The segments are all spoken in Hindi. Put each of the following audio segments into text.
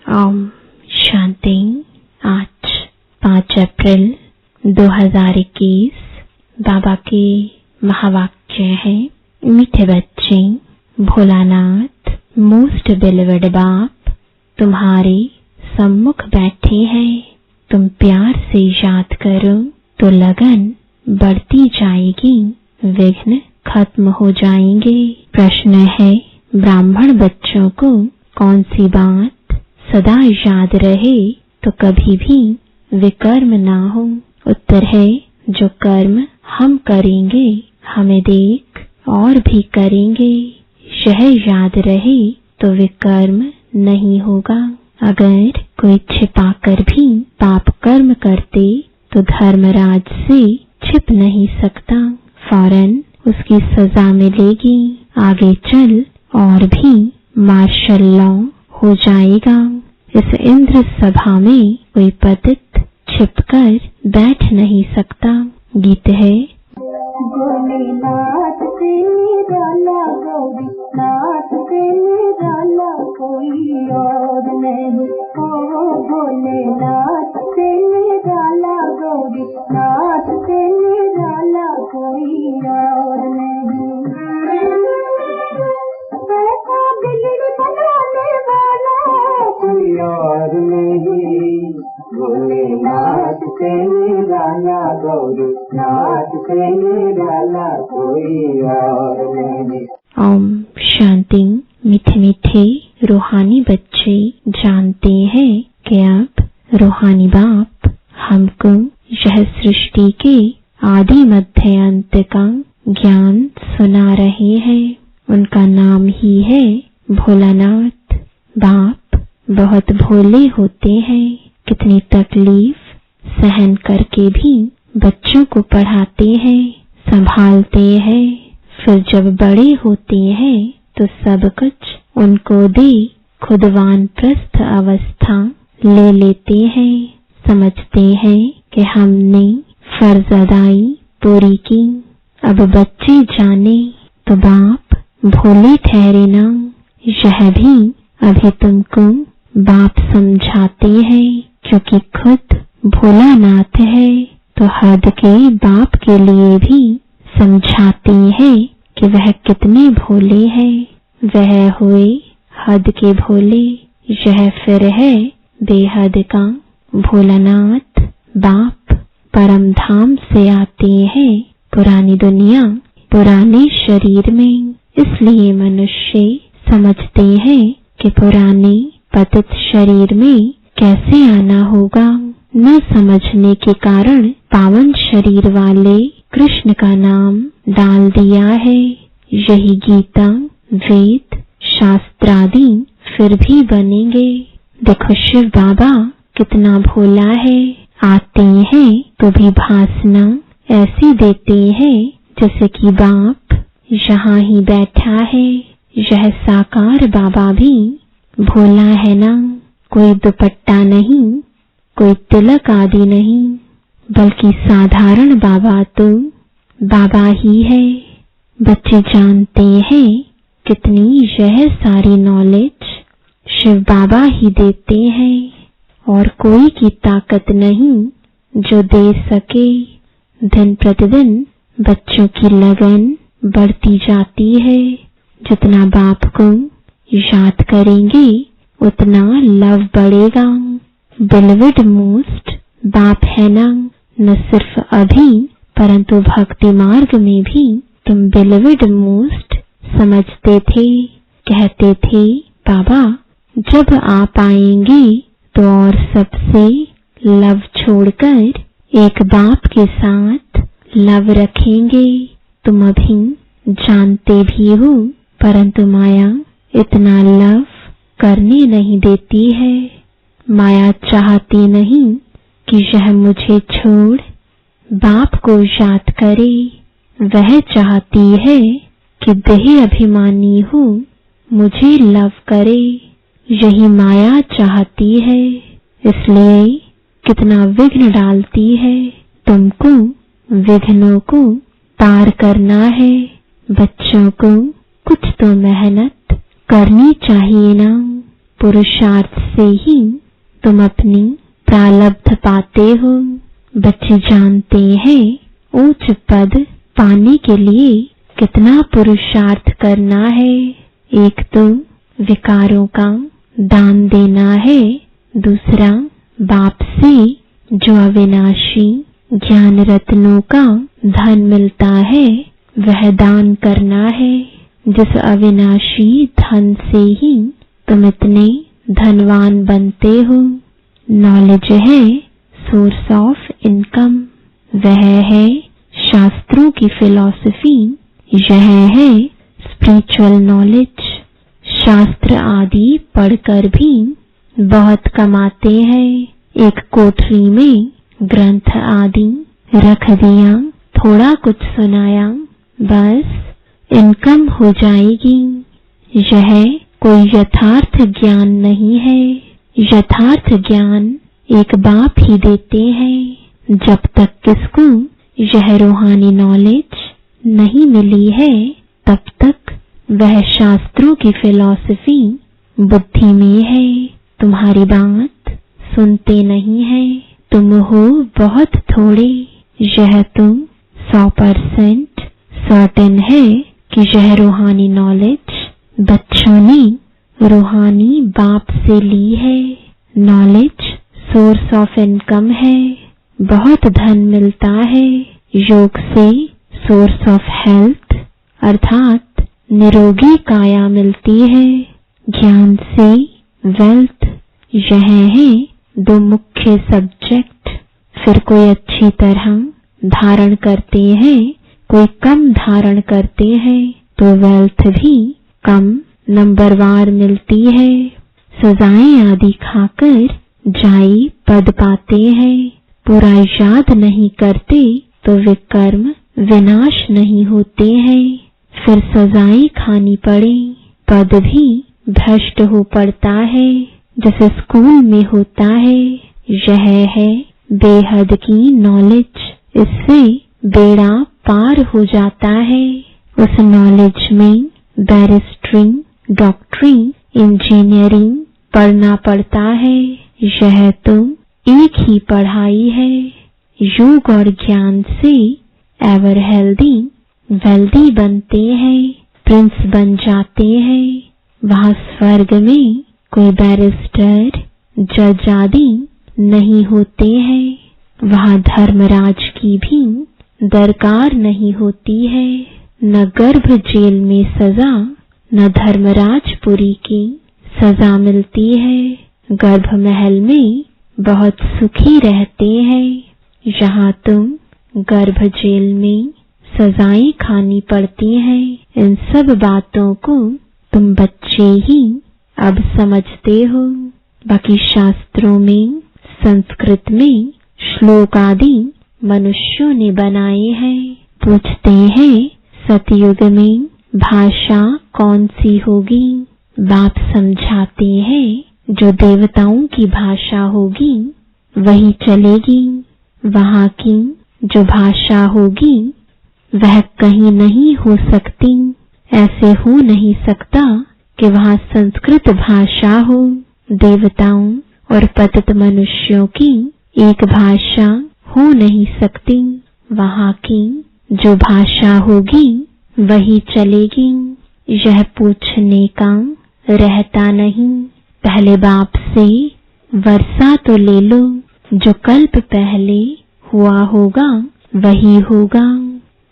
ओम शांति। आज 5 अप्रैल 2021 बाबा के महावाक्य है। मीठे बच्चे, भोलानाथ मोस्ट बिलीवर्ड बाप तुम्हारे सम्मुख बैठे हैं। तुम प्यार से याद करो तो लगन बढ़ती जाएगी, विघ्न खत्म हो जाएंगे। प्रश्न है, ब्राह्मण बच्चों को कौन सी बात सदा याद रहे तो कभी भी विकर्म ना हो? उत्तर है, जो कर्म हम करेंगे हमें देख और भी करेंगे। यह याद रहे तो विकर्म नहीं होगा। अगर कोई छिपाकर भी पाप कर्म करते तो धर्मराज से छिप नहीं सकता, फौरन उसकी सजा मिलेगी। आगे चल और भी मार्शल लॉ हो जाएगा। इस इंद्र सभा में कोई पतित छिपकर बैठ नहीं सकता। गीत है, भोलेनाथ से निराला गौरी नाथ से निराला कोई और नहीं। ओ भोलेनाथ से निराला गौरी नाथ से निराला कोई और नहीं। ऐसा बिगड़ बनाने वाला कोई और नहीं। भोलेनाथ से निराला गौरी नाथ से निराला कोई और नहीं। ओम शांति। मीठे मीठे रूहानी बच्चे जानते हैं कि अब रूहानी बाप हमको यह सृष्टि के आदि मध्य अंत का ज्ञान सुना रहे हैं। उनका नाम ही है भोलानाथ। बाप बहुत भोले होते हैं, कितनी तकलीफ सहन करके भी बच्चों को पढ़ाते हैं, संभालते हैं। फिर जब बड़े होते हैं तो सब कुछ उनको दे खुद वानप्रस्थ अवस्था ले लेते हैं। समझते हैं कि हमने फर्ज अदाई पूरी की। अब बच्चे जाने तो बाप भोले ठहरे ना। यह भी अभी तुमको बाप समझाते हैं, क्योंकि खुद भोलानाथ है तो हद के बाप के लिए भी समझाते हैं कि वह कितने भोले हैं। वह हुए हद के भोले, यह फिर है बेहद का। भोलानाथ बाप परम धाम से आते हैं पुरानी दुनिया पुराने शरीर में। इसलिए मनुष्य समझते हैं कि पुराने पतित शरीर में कैसे आना होगा। न समझने के कारण पावन शरीर वाले कृष्ण का नाम डाल दिया है। यही गीता वेद शास्त्रादि फिर भी बनेंगे। देखो शिव बाबा कितना भोला है। आते हैं तो भी भाषणा ऐसी देते हैं जैसे कि बाप यहाँ ही बैठा है। यह साकार बाबा भी भोला है ना। कोई दुपट्टा नहीं, कोई तिलक आदि नहीं, बल्कि साधारण बाबा तो बाबा ही है। बच्चे जानते हैं कितनी यह सारी नॉलेज शिव बाबा ही देते हैं, और कोई की ताकत नहीं जो दे सके। दिन प्रतिदिन बच्चों की लगन बढ़ती जाती है। जितना बाप को याद करेंगे उतना लव बढ़ेगा। बिलीवर्ड मोस्ट बाप है ना। न सिर्फ अभी परंतु भक्ति मार्ग में भी तुम बिलीवर्ड मोस्ट समझते थे। कहते थे बाबा जब आप आएंगे तो और सबसे लव छोड़कर एक बाप के साथ लव रखेंगे। तुम अभी जानते भी हो, परंतु माया इतना लव करने नहीं देती है। माया चाहती नहीं कि यह मुझे छोड़ बाप को याद करे। वह चाहती है कि देह अभिमानी हो मुझे लव करे। यही माया चाहती है, इसलिए कितना विघ्न डालती है। तुमको विघ्नों को पार करना है। बच्चों को कुछ तो मेहनत करनी चाहिए ना। पुरुषार्थ से ही तुम अपनी प्रारब्ध पाते हो। बच्चे जानते हैं उच्च पद पाने के लिए कितना पुरुषार्थ करना है। एक तो विकारों का दान देना है, दूसरा बाप से जो अविनाशी ज्ञान रत्नों का धन मिलता है वह दान करना है। जिस अविनाशी धन से ही तुम इतने धनवान बनते हो। नॉलेज है सोर्स ऑफ इनकम, वह है शास्त्रों की फिलॉसफी, यह है स्पिरिचुअल नॉलेज। शास्त्र आदि पढ़कर भी बहुत कमाते हैं। एक कोठरी में ग्रंथ आदि रख दिया, थोड़ा कुछ सुनाया, बस इनकम हो जाएगी। यह कोई यथार्थ ज्ञान नहीं है। यथार्थ ज्ञान एक बाप ही देते हैं। जब तक किसको यह रूहानी नॉलेज नहीं मिली है तब तक वह शास्त्रों की फिलॉसफी बुद्धि में है, तुम्हारी बात सुनते नहीं है। तुम हो बहुत थोड़े, यह तुम 100% सर्टेन है कि यह रूहानी नॉलेज बच्चों ने रूहानी बाप से ली है। नॉलेज सोर्स ऑफ इनकम है, बहुत धन मिलता है। योग से सोर्स ऑफ हेल्थ अर्थात निरोगी काया मिलती है। ज्ञान से वेल्थ, यह है दो मुख्य सब्जेक्ट। फिर कोई अच्छी तरह धारण करते हैं, कोई कम धारण करते हैं तो वेल्थ भी कम नंबरवार मिलती है। सजाएं आदि खाकर जाई पद पाते हैं, पूरा याद नहीं करते तो विकर्म विनाश नहीं होते हैं। फिर सजाएं खानी पड़े, पद भी भ्रष्ट हो पड़ता है, जैसे स्कूल में होता है। यह है बेहद की नॉलेज, इससे बेड़ा पार हो जाता है। उस नॉलेज में बैरिस्ट्री, डॉक्टरी, इंजीनियरिंग पढ़ना पड़ता है। यह तो एक ही पढ़ाई है। योग और ज्ञान से एवर हेल्दी वेल्दी बनते हैं, प्रिंस बन जाते हैं। वहां स्वर्ग में कोई बैरिस्टर, जज आदि नहीं होते हैं। वहां धर्मराज की भी दरकार नहीं होती है। न गर्भ जेल में सजा, न धर्मराजपुरी की सजा मिलती है। गर्भ महल में बहुत सुखी रहते हैं। यहाँ तुम गर्भ जेल में सजाएं खानी पड़ती हैं। इन सब बातों को तुम बच्चे ही अब समझते हो। बाकी शास्त्रों में, संस्कृत में श्लोक आदि मनुष्यों ने बनाए हैं। पूछते हैं सतयुग में भाषा कौन सी होगी? बाप समझाते हैं जो देवताओं की भाषा होगी वही चलेगी। वहां की जो भाषा होगी वह कहीं नहीं हो सकती। ऐसे हो नहीं सकता कि वहां संस्कृत भाषा हो। देवताओं और पतित मनुष्यों की एक भाषा हो नहीं सकती। वहां की जो भाषा होगी वही चलेगी। यह पूछने का रहता नहीं। पहले बाप से वर्षा तो ले लो, जो कल्प पहले हुआ होगा वही होगा।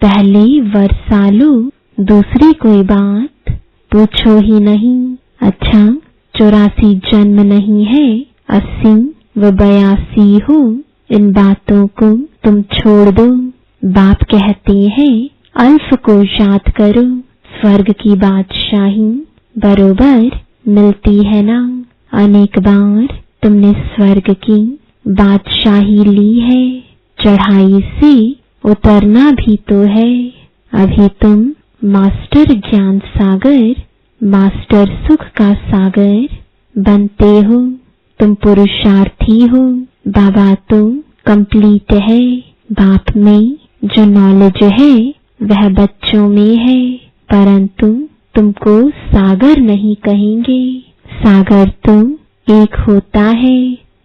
पहले वर्षा लो, दूसरी कोई बात पूछो ही नहीं। अच्छा 84 जन्म नहीं है, 80 व 82 हो। इन बातों को तुम छोड़ दो। बाप कहते हैं अल्फ को याद करो। स्वर्ग की बादशाही बरोबर मिलती है ना। अनेक बार तुमने स्वर्ग की बादशाही ली है। चढ़ाई से उतरना भी तो है। अभी तुम मास्टर ज्ञान सागर, मास्टर सुख का सागर बनते हो। तुम पुरुषार्थी हो। बाबा तो कंप्लीट है। बाप में जो नॉलेज है वह बच्चों में है, परंतु तुमको सागर नहीं कहेंगे। सागर तो एक होता है,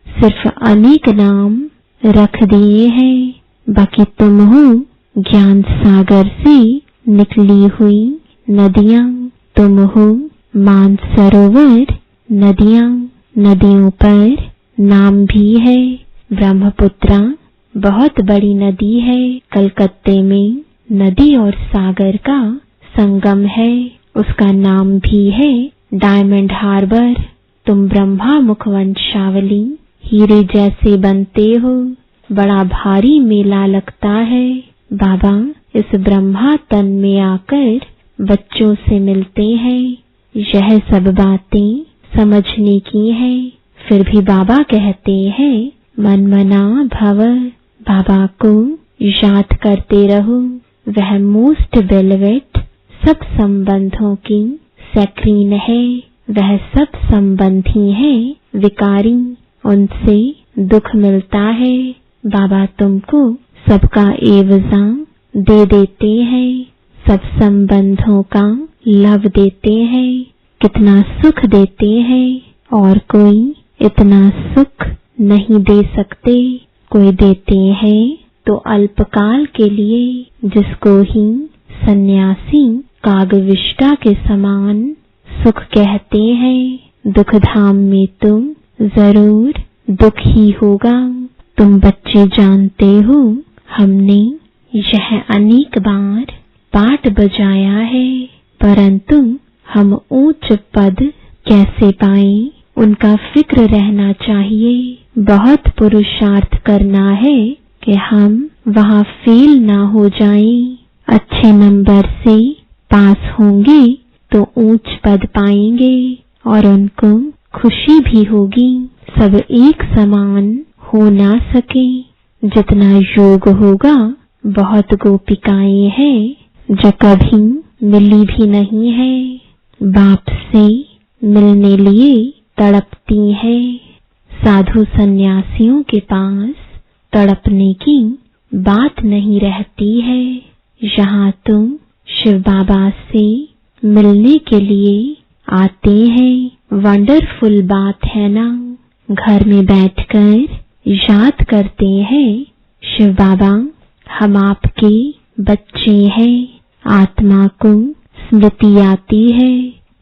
सिर्फ अनेक नाम रख दिए हैं। बाकी तुम हो ज्ञान सागर से निकली हुई नदियां। तुम हो मानसरोवर नदियां। नदियों पर नाम भी है। ब्रह्मपुत्रा बहुत बड़ी नदी है। कलकत्ते में नदी और सागर का संगम है। उसका नाम भी है डायमंड हार्बर। तुम ब्रह्मा मुख वंशावली हीरे जैसे बनते हो। बड़ा भारी मेला लगता है। बाबा इस ब्रह्मा तन में आकर बच्चों से मिलते हैं। यह सब बातें समझने की हैं। फिर भी बाबा कहते हैं मन मना भव। बाबा को याद करते रहो। वह मोस्ट वेलवेट सब संबंधों की सैक्रीन है। वह सब संबंधी हैं विकारी। उनसे दुख मिलता है। बाबा तुमको सबका एवजा दे देते हैं। सब संबंधों का लव देते हैं। कितना सुख देते हैं और कोई इतना सुख नहीं दे सकते। कोई देते हैं तो अल्पकाल के लिए, जिसको ही सन्यासी कागविष्टा के समान सुख कहते हैं। दुख धाम में तुम जरूर दुख ही होगा। तुम बच्चे जानते हो हमने यह अनेक बार पाठ बजाया है, परंतु हम ऊंच पद कैसे पाएं उनका फिक्र रहना चाहिए। बहुत पुरुषार्थ करना है कि हम वहां फेल ना हो जाएं। अच्छे नंबर से पास होंगे तो ऊंच पद पाएंगे और उनको खुशी भी होगी। सब एक समान हो ना सके। जितना योग होगा, बहुत गोपिकाएं हैं जो कभी मिली भी नहीं है। बाप से मिलने लिए तड़पती है। साधु सन्यासियों के पास तड़पने की बात नहीं रहती है। यहाँ तुम शिव बाबा से मिलने के लिए आते हैं। वंडरफुल बात है ना। घर में बैठकर याद करते हैं शिव बाबा हम आपके बच्चे हैं। आत्मा को स्मृति आती है।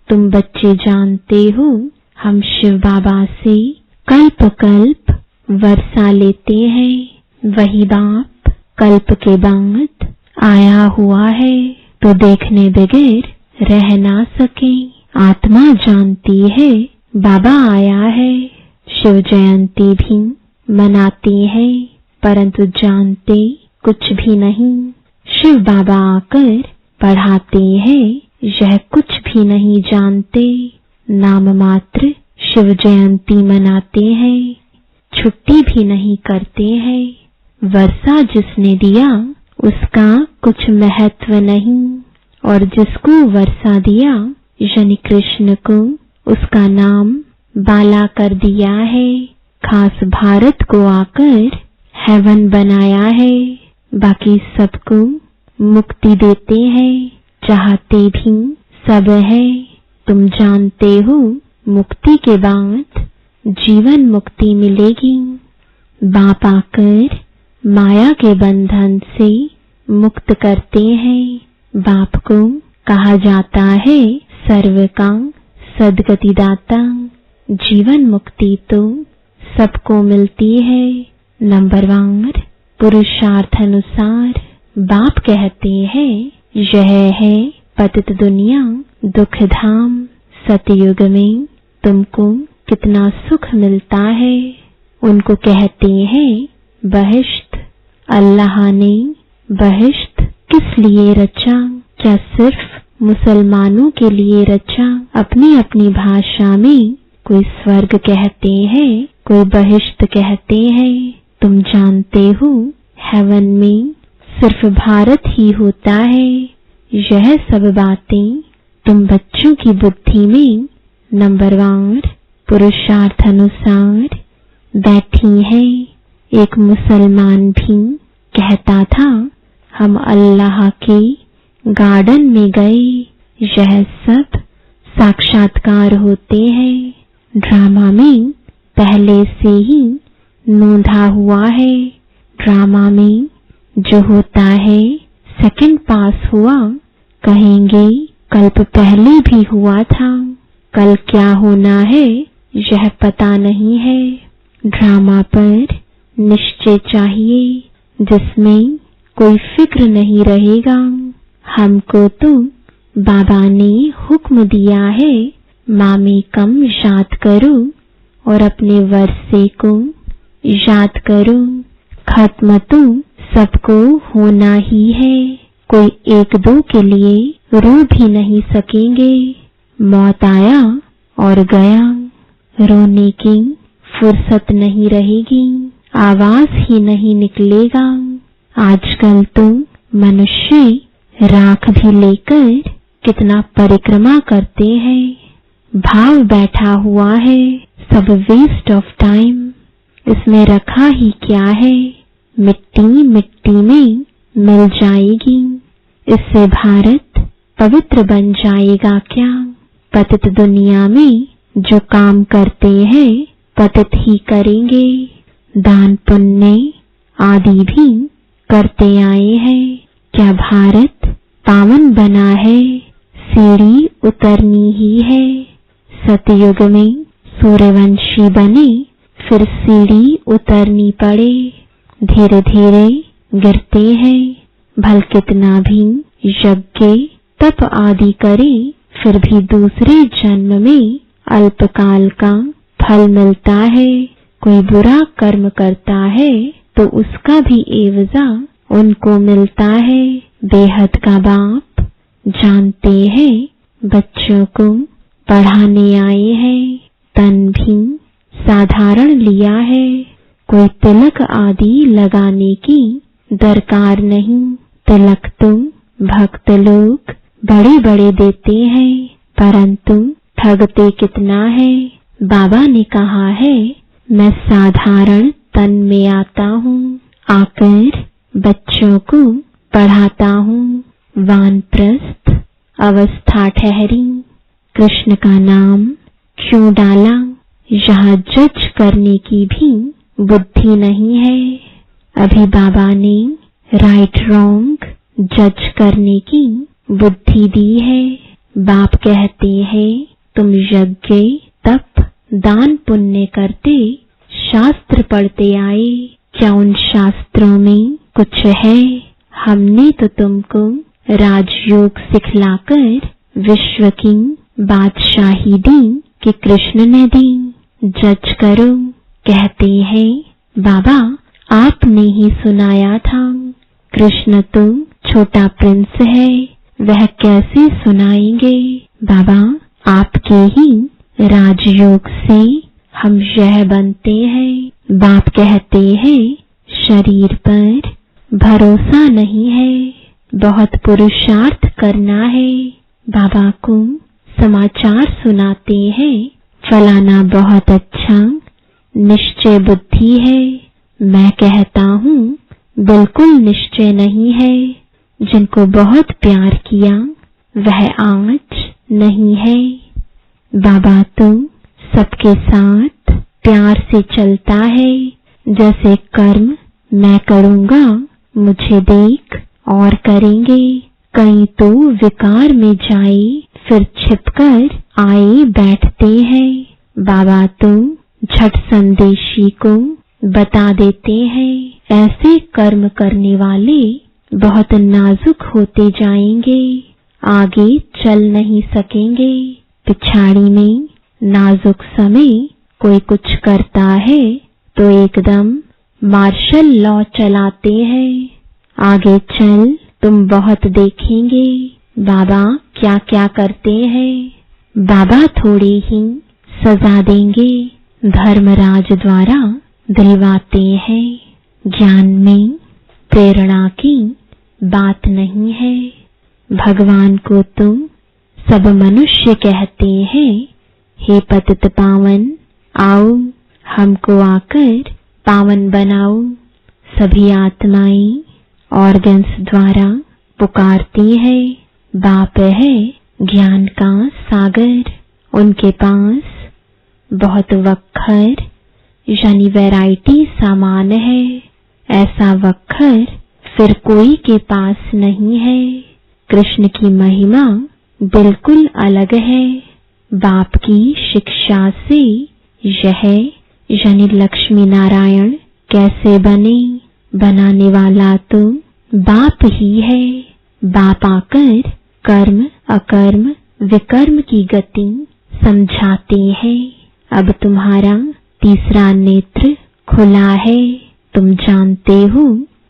तुम बच्चे जानते हो हम शिव बाबा से कल्प कल्प वर्षा लेते हैं। वही बाप कल्प के बाद आया हुआ है तो देखने बगैर रह ना सके। आत्मा जानती है बाबा आया है। शिव जयंती भी मनाते हैं, परंतु जानते कुछ भी नहीं। शिव बाबा आकर पढ़ाते हैं, यह कुछ भी नहीं जानते। नाम मात्र शिव जयंती मनाते हैं, छुट्टी भी नहीं करते हैं। वर्षा जिसने दिया उसका कुछ महत्व नहीं, और जिसको वर्षा दिया यानी कृष्ण को, उसका नाम बाला कर दिया है। खास भारत को आकर हेवन बनाया है। बाकी सबको मुक्ति देते हैं, चाहते भी सब है। तुम जानते हो मुक्ति के बाद जीवन मुक्ति मिलेगी। बाप आकर माया के बंधन से मुक्त करते हैं। बाप को कहा जाता है सर्व का सद्गतिदाता। जीवन मुक्ति तो सबको मिलती है, नंबरवार पुरुषार्थ अनुसार। बाप कहते हैं यह है पतित दुनिया दुख धाम। सतयुग में तुमको कितना सुख मिलता है। उनको कहते हैं बहिश्त। अल्लाह ने बहिश्त किस लिए रचा? क्या सिर्फ मुसलमानों के लिए रचा? अपनी अपनी भाषा में कोई स्वर्ग कहते हैं, कोई बहिश्त कहते हैं। तुम जानते हो हेवन में सिर्फ भारत ही होता है। यह सब बातें तुम बच्चों की बुद्धि में नंबरवार पुरुषार्थ अनुसार बैठी है। एक मुसलमान भी कहता था हम अल्लाह के गार्डन में गए। यह सब साक्षात्कार होते हैं। ड्रामा में पहले से ही नोंधा हुआ है। ड्रामा में जो होता है सेकंड पास हुआ, कहेंगे कल्प पहले भी हुआ था। कल क्या होना है यह पता नहीं है। ड्रामा पर निश्चय चाहिए जिसमें कोई फिक्र नहीं रहेगा। हमको तो बाबा ने हुक्म दिया है, मामे कम याद करो और अपने वर्षे को याद करो। खत्म तो सबको होना ही है, कोई एक दो के लिए रो भी नहीं सकेंगे। मौत आया और गया, रोने की फुर्सत नहीं रहेगी, आवाज ही नहीं निकलेगा। आजकल तो मनुष्य राख भी लेकर कितना परिक्रमा करते हैं। भाव बैठा हुआ है, सब वेस्ट ऑफ टाइम। इसमें रखा ही क्या है, मिट्टी मिट्टी में मिल जाएगी। इससे भारत पवित्र बन जाएगा क्या? पतित दुनिया में जो काम करते हैं पतित ही करेंगे। दान पुण्य आदि भी करते आए हैं। क्या भारत पावन बना है? सीढ़ी उतरनी ही है। सतयुग में सूर्यवंशी बने, फिर सीढ़ी उतरनी पड़े। धीरे धीरे गिरते हैं। भल कितना भी यज्ञ तप आदि करे, फिर भी दूसरे जन्म में अल्पकाल का फल मिलता है। कोई बुरा कर्म करता है तो उसका भी एवजा उनको मिलता है। बेहद का बाप जानते हैं बच्चों को पढ़ाने आए हैं। तन भी साधारण लिया है, कोई तिलक आदि लगाने की दरकार नहीं। तिलक तो भक्त लोग बड़े बड़े देते हैं, परंतु ठगते कितना है। बाबा ने कहा है मैं साधारण तन में आता हूँ, आकर बच्चों को पढ़ाता हूँ। वानप्रस्थ अवस्था ठहरी, कृष्ण का नाम क्यों डाला? यहाँ जज करने की भी बुद्धि नहीं है। अभी बाबा ने राइट रॉन्ग जज करने की बुद्धि दी है। बाप कहते हैं तुम यज्ञ तप दान पुण्य करते, शास्त्र पढ़ते आए, क्या उन शास्त्रों में कुछ है? हमने तो तुमको राजयोग सिखलाकर विश्व की बादशाही दी कि कृष्ण ने दी। जज करो। कहते हैं बाबा आपने ही सुनाया था, कृष्ण तो छोटा प्रिंस है, वह कैसे सुनाएंगे? बाबा आपके ही राजयोग से हम यह बनते हैं। बाप कहते हैं शरीर पर भरोसा नहीं है, बहुत पुरुषार्थ करना है। बाबा को समाचार सुनाते हैं, फलाना बहुत अच्छा निश्चय बुद्धि है। मैं कहता हूँ बिल्कुल निश्चय नहीं है। जिनको बहुत प्यार किया वह आज नहीं है। बाबा तो सबके साथ प्यार से चलता है। जैसे कर्म मैं करूँगा मुझे देख और करेंगे। कहीं तो विकार में जाए फिर छिपकर आए बैठते हैं। बाबा तो झट संदेशी को बता देते हैं, ऐसे कर्म करने वाले बहुत नाजुक होते जाएंगे, आगे चल नहीं सकेंगे। पिछाड़ी में नाजुक समय कोई कुछ करता है तो एकदम मार्शल लॉ चलाते हैं। आगे चल तुम बहुत देखेंगे बाबा क्या क्या करते हैं। बाबा थोड़ी ही सजा देंगे, धर्मराज द्वारा दिलवाते हैं। ज्ञान में प्रेरणा की बात नहीं है। भगवान को तो सब मनुष्य कहते हैं, हे पतित पावन आओ हमको आकर पावन बनाओ। सभी आत्माएं ऑर्गन्स द्वारा पुकारती है। बाप है ज्ञान का सागर, उनके पास बहुत वक्खर यानी वैरायटी सामान है। ऐसा वक्खर फिर कोई के पास नहीं है। कृष्ण की महिमा बिल्कुल अलग है। बाप की शिक्षा से यह यानी लक्ष्मी नारायण कैसे बने? बनाने वाला तो बाप ही है। बाप आकर कर्म अकर्म विकर्म की गति समझाते हैं। अब तुम्हारा तीसरा नेत्र खुला है। तुम जानते हो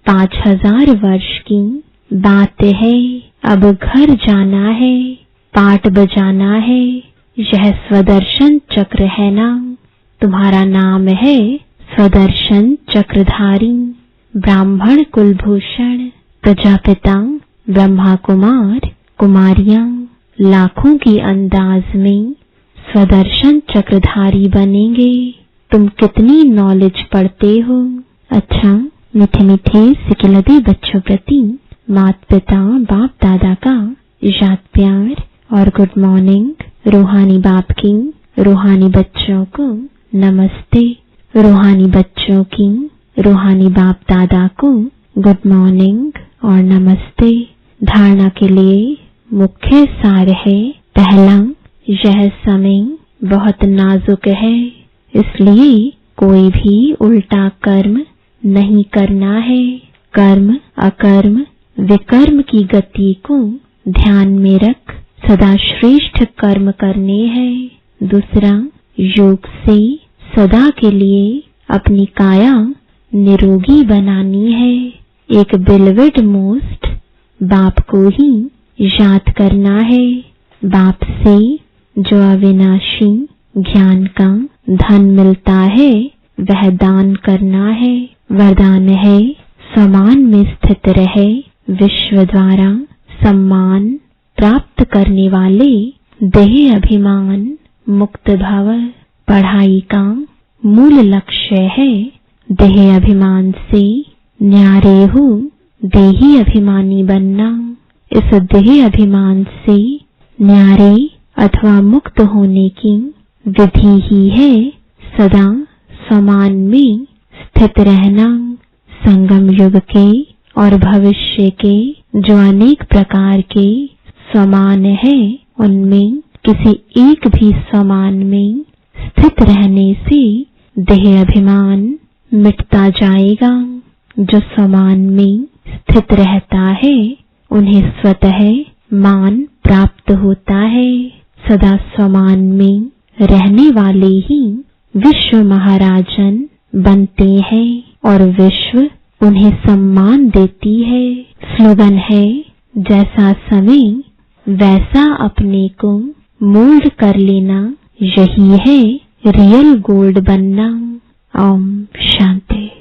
5000 वर्ष की बात है। अब घर जाना है, पाठ बजाना है। यह स्वदर्शन चक्र है ना? तुम्हारा नाम है स्वदर्शन चक्रधारी। ब्राह्मण कुलभूषण, प्रजापिता ब्रह्मा कुमार कुमारियां लाखों की अंदाज में स्वदर्शन चक्रधारी बनेंगे। तुम कितनी नॉलेज पढ़ते हो? अच्छा, मीठे मीठे सिकिलदे बच्चों प्रति माता पिता बाप दादा का याद प्यार और गुड मॉर्निंग। रूहानी बाप की रूहानी बच्चों को नमस्ते। रूहानी बच्चों की रूहानी बाप दादा को गुड मॉर्निंग और नमस्ते। धारणा के लिए मुख्य सार है। पहला, यह समय बहुत नाजुक है, इसलिए कोई भी उल्टा कर्म नहीं करना है। कर्म अकर्म विकर्म की गति को ध्यान में रख सदा श्रेष्ठ कर्म करने हैं। दूसरा, योग से सदा के लिए अपनी काया निरोगी बनानी है। एक बिलवेड मोस्ट बाप को ही याद करना है। बाप से जो अविनाशी ज्ञान का धन मिलता है वह दान करना है। वरदान है समान में स्थित रहे। विश्व द्वारा सम्मान प्राप्त करने वाले देह अभिमान मुक्त भव। पढ़ाई का मूल लक्ष्य है देह अभिमान से न्यारे हो देही अभिमानी बनना। इस देह अभिमान से न्यारे अथवा मुक्त होने की विधि ही है सदा समान में स्थित रहना। संगम युग के और भविष्य के जो अनेक प्रकार के समान है, उनमें किसी एक भी समान में स्थित रहने से देह अभिमान मिटता जाएगा। जो समान में स्थित रहता है उन्हें स्वतः मान प्राप्त होता है। सदा समान में रहने वाले ही विश्व महाराजन बनते हैं और विश्व उन्हें सम्मान देती है। स्लोगन है, जैसा समय वैसा अपने को मोल्ड कर लेना, यही है रियल गोल्ड बनना। ओम शांति।